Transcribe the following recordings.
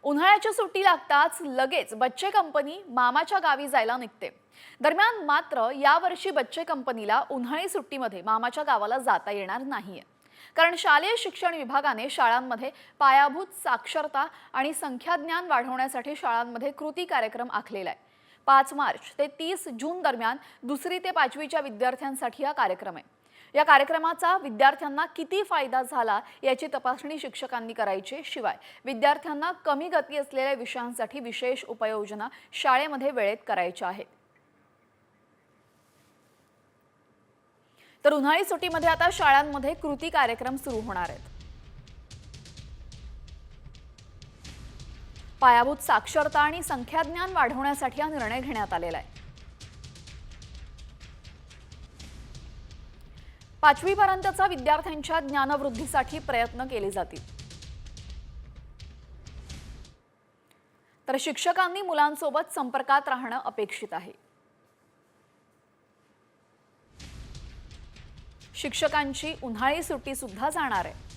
उन्हाळ्याची सुट्टी लागताच लगेच बच्चे कंपनी मामाच्या गावी जायला निघते। दरम्यान मात्र यावर्षी बच्चे कंपनीला उन्हाळी सुट्टीमध्ये मामाच्या गावाला जाता येणार नाहीये। कारण शालेय शिक्षण विभागाने शाळांमध्ये पायाभूत साक्षरता आणि संख्याज्ञान वाढवण्यासाठी शाळांमध्ये कृती कार्यक्रम आखलेला आहे। 5 मार्च ते 30 जून दरम्यान 2री ते 5वीच्या विद्यार्थ्यांसाठी हा कार्यक्रम आहे। या कार्यक्रमाचा विद्यार्थ्यांना किती फायदा झाला याची तपासणी शिक्षकांनी करायची। शिवाय विद्यार्थ्यांना कमी गती असलेल्या विषयांसाठी विशेष उपाययोजना शाळेमध्ये वेळेत करायच्या आहेत। तर उन्हाळी सुट्टीमध्ये आता शाळांमध्ये कृती कार्यक्रम सुरू होणार आहेत। पायाभूत साक्षरता आणि संख्याज्ञान वाढवण्यासाठी हा निर्णय घेण्यात आलेला आहे। 5वी पर्यंतच्या विद्यार्थ्यांच्या ज्ञानवृद्धीसाठी प्रयत्न केले जातील। तर शिक्षकांनी मुलांसोबत संपर्कात राहणं अपेक्षित आहे। शिक्षकांची उन्हाळी सुट्टी सुद्धा जाणार आहे।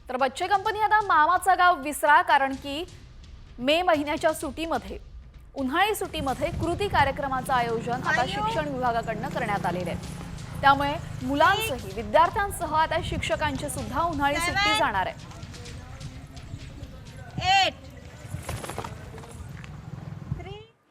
तर बच्चे कंपनी आता मामाचं गाव विसरा, कारण की मे महिन्याच्या सुट्टीमध्ये उन्हाळी सुट्टीमध्ये कृती कार्यक्रमाचं आयोजन आता शिक्षण विभागाकडून करण्यात आलेले आहे। त्यामुळे मुलांसह विद्यार्थ्यांसह आता शिक्षकांची सुद्धा उन्हाळी सुट्टी जाणार आहे।